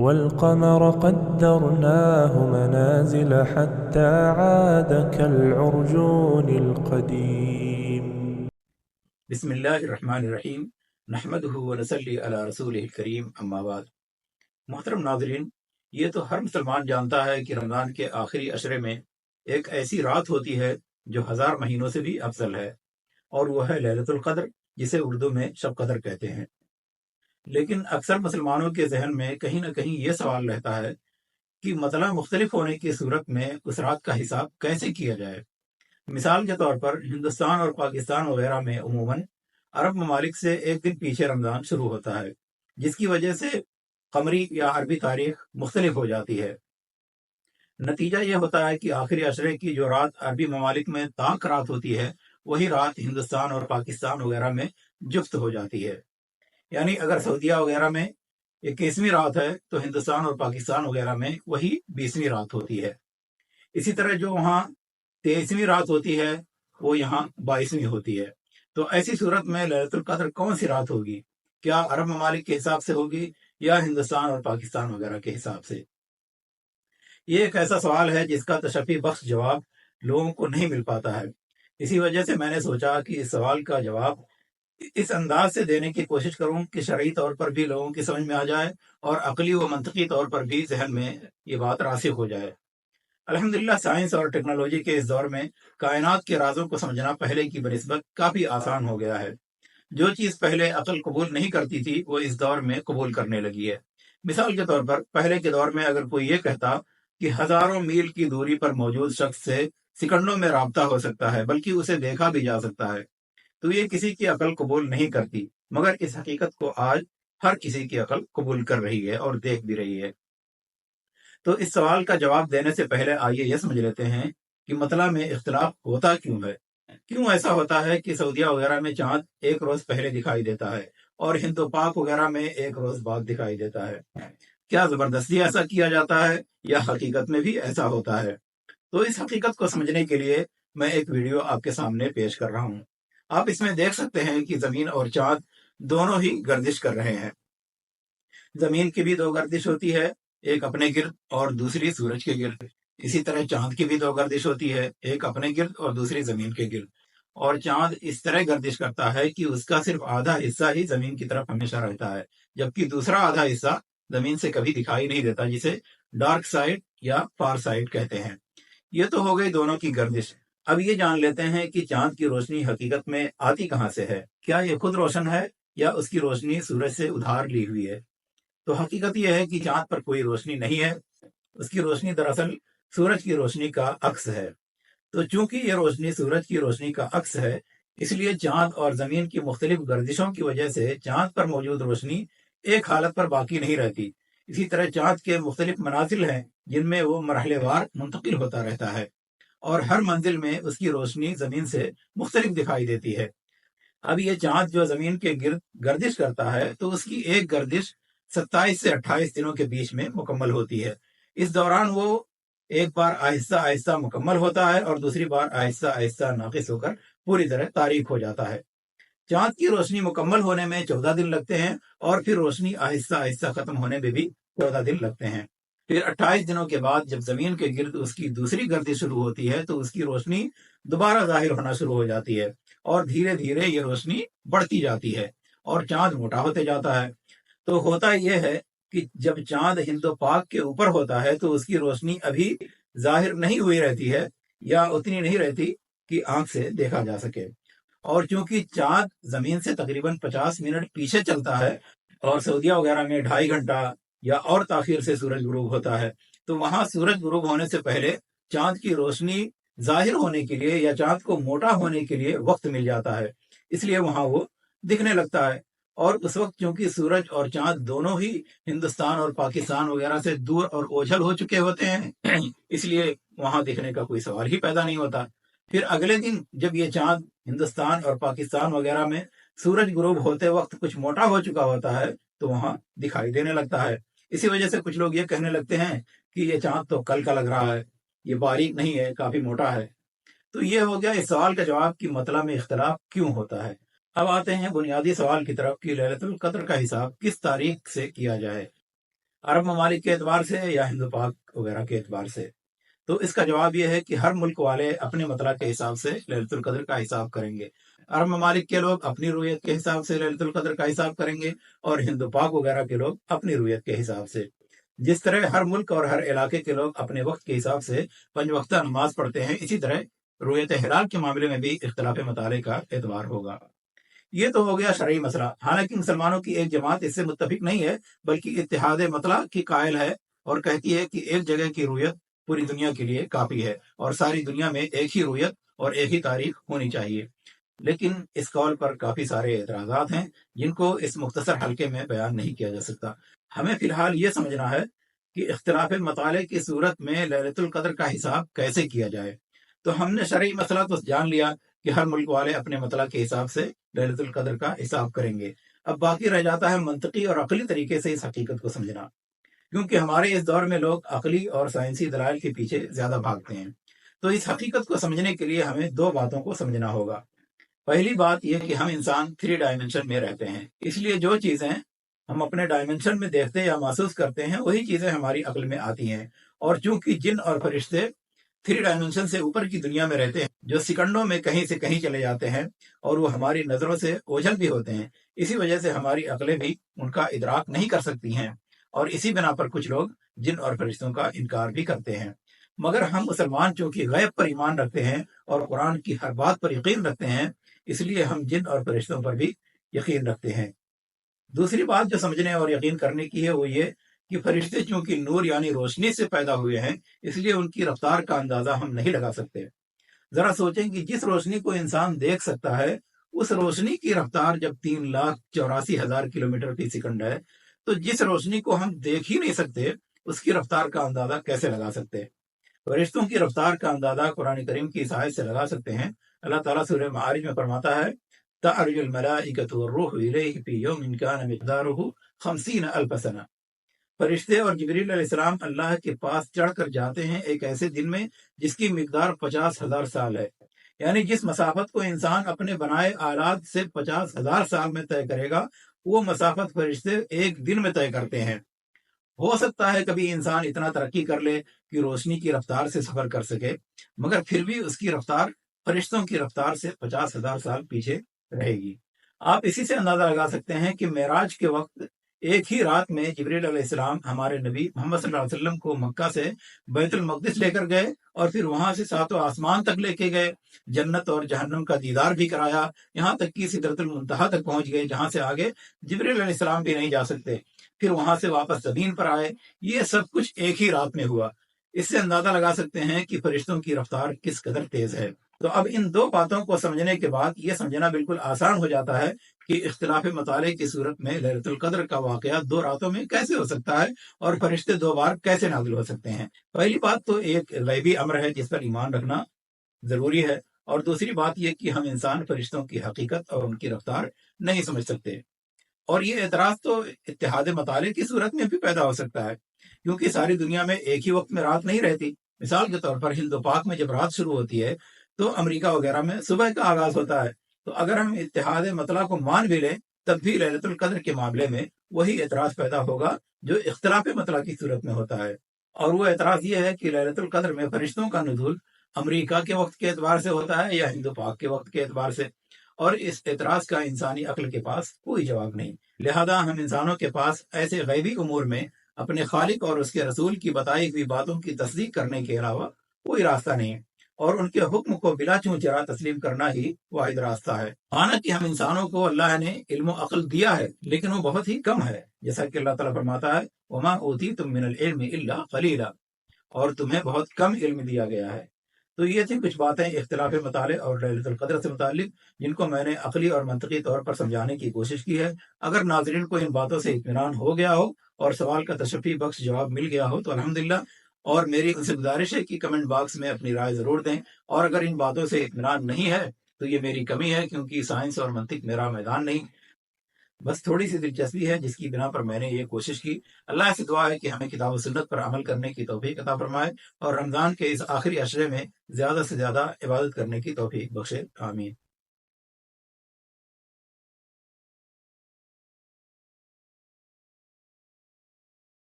والقمر قدرناه منازل حتى عاد كالعرجون القديم. بسم اللہ الرحمن الرحیم نحمدہ ونصلی علی رسولہ الکریم اما بعد۔ محترم ناظرین، یہ تو ہر مسلمان جانتا ہے کہ رمضان کے آخری عشرے میں ایک ایسی رات ہوتی ہے جو 1000 مہینوں سے بھی افضل ہے، اور وہ ہے لیلۃ القدر، جسے اردو میں شب قدر کہتے ہیں۔ لیکن اکثر مسلمانوں کے ذہن میں کہیں نہ کہیں یہ سوال رہتا ہے کہ مطلع مختلف ہونے کی صورت میں اس رات کا حساب کیسے کیا جائے۔ مثال کے طور پر ہندوستان اور پاکستان وغیرہ میں عموماً عرب ممالک سے ایک دن پیچھے رمضان شروع ہوتا ہے، جس کی وجہ سے قمری یا عربی تاریخ مختلف ہو جاتی ہے۔ نتیجہ یہ ہوتا ہے کہ آخری عشرے کی جو رات عربی ممالک میں طاق رات ہوتی ہے، وہی رات ہندوستان اور پاکستان وغیرہ میں جفت ہو جاتی ہے۔ یعنی اگر سعودیہ وغیرہ میں 21ویں رات ہے تو ہندوستان اور پاکستان وغیرہ میں وہی 20ویں رات ہوتی ہے۔ اسی طرح جو وہاں 23ویں رات ہوتی ہے وہ یہاں 22ویں ہوتی ہے۔ تو ایسی صورت میں لیلۃ القدر کون سی رات ہوگی؟ کیا عرب ممالک کے حساب سے ہوگی یا ہندوستان اور پاکستان وغیرہ کے حساب سے؟ یہ ایک ایسا سوال ہے جس کا تشفی بخش جواب لوگوں کو نہیں مل پاتا ہے۔ اسی وجہ سے میں نے سوچا کہ اس سوال کا جواب اس انداز سے دینے کی کوشش کروں کہ شرعی طور پر بھی لوگوں کی سمجھ میں آ جائے اور عقلی و منطقی طور پر بھی ذہن میں یہ بات راسخ ہو جائے۔ الحمدللہ سائنس اور ٹیکنالوجی کے اس دور میں کائنات کے رازوں کو سمجھنا پہلے کی بنسبت کافی آسان ہو گیا ہے۔ جو چیز پہلے عقل قبول نہیں کرتی تھی وہ اس دور میں قبول کرنے لگی ہے۔ مثال کے طور پر پہلے کے دور میں اگر کوئی یہ کہتا کہ ہزاروں میل کی دوری پر موجود شخص سے سیکنڈوں میں رابطہ ہو سکتا ہے، بلکہ اسے دیکھا بھی جا سکتا ہے، تو یہ کسی کی عقل قبول نہیں کرتی، مگر اس حقیقت کو آج ہر کسی کی عقل قبول کر رہی ہے اور دیکھ بھی رہی ہے۔ تو اس سوال کا جواب دینے سے پہلے آئیے یہ سمجھ لیتے ہیں کہ مطلع میں اختلاف ہوتا کیوں ہے۔ کیوں ایسا ہوتا ہے کہ سعودیہ وغیرہ میں چاند ایک روز پہلے دکھائی دیتا ہے اور ہند و پاک وغیرہ میں ایک روز بعد دکھائی دیتا ہے؟ کیا زبردستی ایسا کیا جاتا ہے یا حقیقت میں بھی ایسا ہوتا ہے؟ تو اس حقیقت کو سمجھنے کے لیے میں ایک ویڈیو آپ کے سامنے پیش کر رہا ہوں۔ آپ اس میں دیکھ سکتے ہیں کہ زمین اور چاند دونوں ہی گردش کر رہے ہیں۔ زمین کی بھی 2 گردش ہوتی ہے، ایک اپنے گرد اور دوسری سورج کے گرد۔ اسی طرح چاند کی بھی 2 گردش ہوتی ہے، ایک اپنے گرد اور دوسری زمین کے گرد۔ اور چاند اس طرح گردش کرتا ہے کہ اس کا صرف آدھا حصہ ہی زمین کی طرف ہمیشہ رہتا ہے، جبکہ دوسرا آدھا حصہ زمین سے کبھی دکھائی نہیں دیتا، جسے ڈارک سائڈ یا فار سائڈ کہتے ہیں۔ یہ تو ہو گئی دونوں کی گردش۔ اب یہ جان لیتے ہیں کہ چاند کی روشنی حقیقت میں آتی کہاں سے ہے۔ کیا یہ خود روشن ہے یا اس کی روشنی سورج سے ادھار لی ہوئی ہے؟ تو حقیقت یہ ہے کہ چاند پر کوئی روشنی نہیں ہے، اس کی روشنی دراصل سورج کی روشنی کا عکس ہے۔ تو چونکہ یہ روشنی سورج کی روشنی کا عکس ہے، اس لیے چاند اور زمین کی مختلف گردشوں کی وجہ سے چاند پر موجود روشنی ایک حالت پر باقی نہیں رہتی۔ اسی طرح چاند کے مختلف منازل ہیں جن میں وہ مرحلے وار منتقل ہوتا رہتا ہے، اور ہر منزل میں اس کی روشنی زمین سے مختلف دکھائی دیتی ہے۔ اب یہ چاند جو زمین کے گرد گردش کرتا ہے تو اس کی ایک گردش 27 سے 28 دنوں کے بیچ میں مکمل ہوتی ہے۔ اس دوران وہ ایک بار آہستہ آہستہ مکمل ہوتا ہے اور دوسری بار آہستہ آہستہ ناقص ہو کر پوری طرح تاریک ہو جاتا ہے۔ چاند کی روشنی مکمل ہونے میں 14 دن لگتے ہیں اور پھر روشنی آہستہ آہستہ ختم ہونے میں بھی 14 دن لگتے ہیں۔ پھر 28 دنوں کے بعد جب زمین کے گرد اس کی دوسری گردش شروع ہوتی ہے تو اس کی روشنی دوبارہ ظاہر ہونا شروع ہو جاتی ہے، اور دھیرے دھیرے یہ روشنی بڑھتی جاتی ہے اور چاند موٹا ہوتے جاتا ہے۔ تو ہوتا یہ ہے کہ جب چاند ہند و پاک کے اوپر ہوتا ہے تو اس کی روشنی ابھی ظاہر نہیں ہوئی رہتی ہے یا اتنی نہیں رہتی کہ آنکھ سے دیکھا جا سکے۔ اور چونکہ چاند زمین سے تقریباً 50 منٹ پیچھے چلتا ہے اور سعودیہ وغیرہ میں 2.5 گھنٹہ یا اور تاخیر سے سورج غروب ہوتا ہے، تو وہاں سورج غروب ہونے سے پہلے چاند کی روشنی ظاہر ہونے کے لیے یا چاند کو موٹا ہونے کے لیے وقت مل جاتا ہے، اس لیے وہاں وہ دکھنے لگتا ہے۔ اور اس وقت چونکہ سورج اور چاند دونوں ہی ہندوستان اور پاکستان وغیرہ سے دور اور اوجھل ہو چکے ہوتے ہیں، اس لیے وہاں دکھنے کا کوئی سوال ہی پیدا نہیں ہوتا۔ پھر اگلے دن جب یہ چاند ہندوستان اور پاکستان وغیرہ میں سورج غروب ہوتے وقت کچھ موٹا ہو چکا ہوتا ہے تو وہاں دکھائی دینے لگتا ہے۔ اسی وجہ سے کچھ لوگ یہ کہنے لگتے ہیں کہ یہ چاند تو کل کا لگ رہا ہے، یہ باریک نہیں ہے، کافی موٹا ہے۔ تو یہ ہو گیا اس سوال کا جواب کہ مطلع میں اختلاف کیوں ہوتا ہے۔ اب آتے ہیں بنیادی سوال کی طرف کہ لیلۃ القدر کا حساب کس تاریخ سے کیا جائے۔ عرب ممالک کے اعتبار سے یا ہند و پاک وغیرہ کے اعتبار سے؟ تو اس کا جواب یہ ہے کہ ہر ملک والے اپنے مطلع کے حساب سے لیلۃ القدر کا حساب کریں گے۔ عرب ممالک کے لوگ اپنی رویت کے حساب سے لیلۃ القدر کا حساب کریں گے، اور ہند و پاک وغیرہ کے لوگ اپنی رویت کے حساب سے۔ جس طرح ہر ملک اور ہر علاقے کے لوگ اپنے وقت کے حساب سے 5 وقتہ نماز پڑھتے ہیں، اسی طرح رویت ہلال کے معاملے میں بھی اختلاف مطالعے کا اعتبار ہوگا۔ یہ تو ہو گیا شرعی مسئلہ۔ حالانکہ مسلمانوں کی ایک جماعت اس سے متفق نہیں ہے، بلکہ اتحاد مطلع کی قائل ہے اور کہتی ہے کہ ایک جگہ کی رویت پوری دنیا کے لیے کافی ہے اور ساری دنیا میں ایک ہی رویت اور ایک ہی تاریخ ہونی چاہیے۔ لیکن اس قول پر کافی سارے اعتراضات ہیں جن کو اس مختصر حلقے میں بیان نہیں کیا جا سکتا۔ ہمیں فی الحال یہ سمجھنا ہے کہ اختلاف مطالعے کی صورت میں لیلۃ القدر کا حساب کیسے کیا جائے۔ تو ہم نے شرعی مسئلہ تو جان لیا کہ ہر ملک والے اپنے مطلع کے حساب سے لیلۃ القدر کا حساب کریں گے۔ اب باقی رہ جاتا ہے منطقی اور عقلی طریقے سے اس حقیقت کو سمجھنا، کیونکہ ہمارے اس دور میں لوگ عقلی اور سائنسی دلائل کے پیچھے زیادہ بھاگتے ہیں۔ تو اس حقیقت کو سمجھنے کے لیے ہمیں 2 باتوں کو سمجھنا ہوگا۔ پہلی بات یہ کہ ہم انسان 3 ڈائمنشن میں رہتے ہیں، اس لیے جو چیزیں ہم اپنے ڈائمنشن میں دیکھتے یا محسوس کرتے ہیں وہی چیزیں ہماری عقل میں آتی ہیں۔ اور چونکہ جن اور فرشتے 3 ڈائمنشن سے اوپر کی دنیا میں رہتے ہیں، جو سیکنڈوں میں کہیں سے کہیں چلے جاتے ہیں اور وہ ہماری نظروں سے اوجھل بھی ہوتے ہیں، اسی وجہ سے ہماری عقلیں بھی ان کا ادراک نہیں کر سکتی ہیں، اور اسی بنا پر کچھ لوگ جن اور فرشتوں کا انکار بھی کرتے ہیں۔ مگر ہم مسلمان چونکہ غیب پر ایمان رکھتے ہیں اور قرآن کی ہر بات پر یقین رکھتے ہیں، اس لیے ہم جن اور فرشتوں پر بھی یقین رکھتے ہیں۔ دوسری بات جو سمجھنے اور یقین کرنے کی ہے وہ یہ کہ فرشتے چونکہ نور یعنی روشنی سے پیدا ہوئے ہیں، اس لیے ان کی رفتار کا اندازہ ہم نہیں لگا سکتے۔ ذرا سوچیں کہ جس روشنی کو انسان دیکھ سکتا ہے، اس روشنی کی رفتار جب 3,84,000 کلومیٹر فی سیکنڈ ہے، تو جس روشنی کو ہم دیکھ ہی نہیں سکتے اس کی رفتار کا اندازہ کیسے لگا سکتے؟ فرشتوں کی رفتار کا اندازہ قرآن کریم کی اس آیت سے لگا سکتے ہیں۔ اللہ تعالیٰ سورہ معارج میں فرماتا ہے تعرج الملائکۃ والروح الیہ فی یوم کان مقدارہ 50,000 سنہ۔ فرشتے اور جبریل علیہ السلام اللہ کے پاس چڑھ کر جاتے ہیں ایک ایسے دن میں جس کی مقدار 50,000 سال ہے، یعنی جس مسافت کو انسان اپنے بنائے آلات سے 50,000 سال میں طے کرے گا، وہ مسافت فرشتے ایک دن میں طے کرتے ہیں۔ ہو سکتا ہے کبھی انسان اتنا ترقی کر لے کہ روشنی کی رفتار سے سفر کر سکے، مگر پھر بھی اس کی رفتار فرشتوں کی رفتار سے 50,000 سال پیچھے رہے گی۔ آپ اسی سے اندازہ لگا سکتے ہیں کہ معراج کے وقت ایک ہی رات میں جبریل علیہ السلام ہمارے نبی محمد صلی اللہ علیہ وسلم کو مکہ سے بیت المقدس لے کر گئے اور پھر وہاں سے 7 آسمان تک لے کے گئے، جنت اور جہنم کا دیدار بھی کرایا، یہاں تک کہ سدرۃ المنتہا تک پہنچ گئے جہاں سے آگے جبریل علیہ السلام بھی نہیں جا سکتے، پھر وہاں سے واپس زمین پر آئے۔ یہ سب کچھ ایک ہی رات میں ہوا۔ اس سے اندازہ لگا سکتے ہیں کہ فرشتوں کی رفتار کس قدر تیز ہے۔ تو اب ان 2 باتوں کو سمجھنے کے بعد یہ سمجھنا بالکل آسان ہو جاتا ہے کہ اختلاف مطالعے کی صورت میں لیلۃ القدر کا واقعہ 2 راتوں میں کیسے ہو سکتا ہے اور فرشتے 2 بار کیسے نازل ہو سکتے ہیں۔ پہلی بات تو ایک غیبی امر ہے جس پر ایمان رکھنا ضروری ہے، اور دوسری بات یہ کہ ہم انسان فرشتوں کی حقیقت اور ان کی رفتار نہیں سمجھ سکتے۔ اور یہ اعتراض تو اتحاد مطالعے کی صورت میں بھی پیدا ہو سکتا ہے، کیونکہ ساری دنیا میں ایک ہی وقت میں رات نہیں رہتی۔ مثال کے طور پر ہند و پاک میں جب رات شروع ہوتی ہے تو امریکہ وغیرہ میں صبح کا آغاز ہوتا ہے۔ تو اگر ہم اتحاد مطلع کو مان بھی لیں تب بھی لیلۃ القدر کے معاملے میں وہی اعتراض پیدا ہوگا جو اختلاف مطلع کی صورت میں ہوتا ہے، اور وہ اعتراض یہ ہے کہ لیلۃ القدر میں فرشتوں کا نزول امریکہ کے وقت کے اعتبار سے ہوتا ہے یا ہند و پاک کے وقت کے اعتبار سے، اور اس اعتراض کا انسانی عقل کے پاس کوئی جواب نہیں۔ لہذا ہم انسانوں کے پاس ایسے غیبی امور میں اپنے خالق اور اس کے رسول کی بتائی ہوئی باتوں کی تصدیق کرنے کے علاوہ کوئی راستہ نہیں، اور ان کے حکم کو بلا چونچرا تسلیم کرنا ہی واحد راستہ ہے۔ حالانکہ ہم انسانوں کو اللہ نے علم و عقل دیا ہے لیکن وہ بہت ہی کم ہے، جیسا کہ اللہ تعالیٰ فرماتا ہے وَمَا أُوتِيتُم مِّنَ الْعِلْمِ إِلَّا قَلِيلًا، اور تمہیں بہت کم علم دیا گیا ہے۔ تو یہ تھی کچھ باتیں اختلاف مطالعے اور لیلۃ القدر سے متعلق جن کو میں نے عقلی اور منطقی طور پر سمجھانے کی کوشش کی ہے۔ اگر ناظرین کو ان باتوں سے اطمینان ہو گیا ہو اور سوال کا تشفی بخش جواب مل گیا ہو تو الحمدللہ، اور میری ان سے گزارش ہے کہ کمنٹ باکس میں اپنی رائے ضرور دیں، اور اگر ان باتوں سے اطمینان نہیں ہے تو یہ میری کمی ہے، کیونکہ سائنس اور منطق میرا میدان نہیں، بس تھوڑی سی دلچسپی ہے جس کی بنا پر میں نے یہ کوشش کی۔ اللہ سے دعا ہے کہ ہمیں کتاب و سنت پر عمل کرنے کی توفیق عطا فرمائے اور رمضان کے اس آخری عشرے میں زیادہ سے زیادہ عبادت کرنے کی توفیق بخشے، آمین۔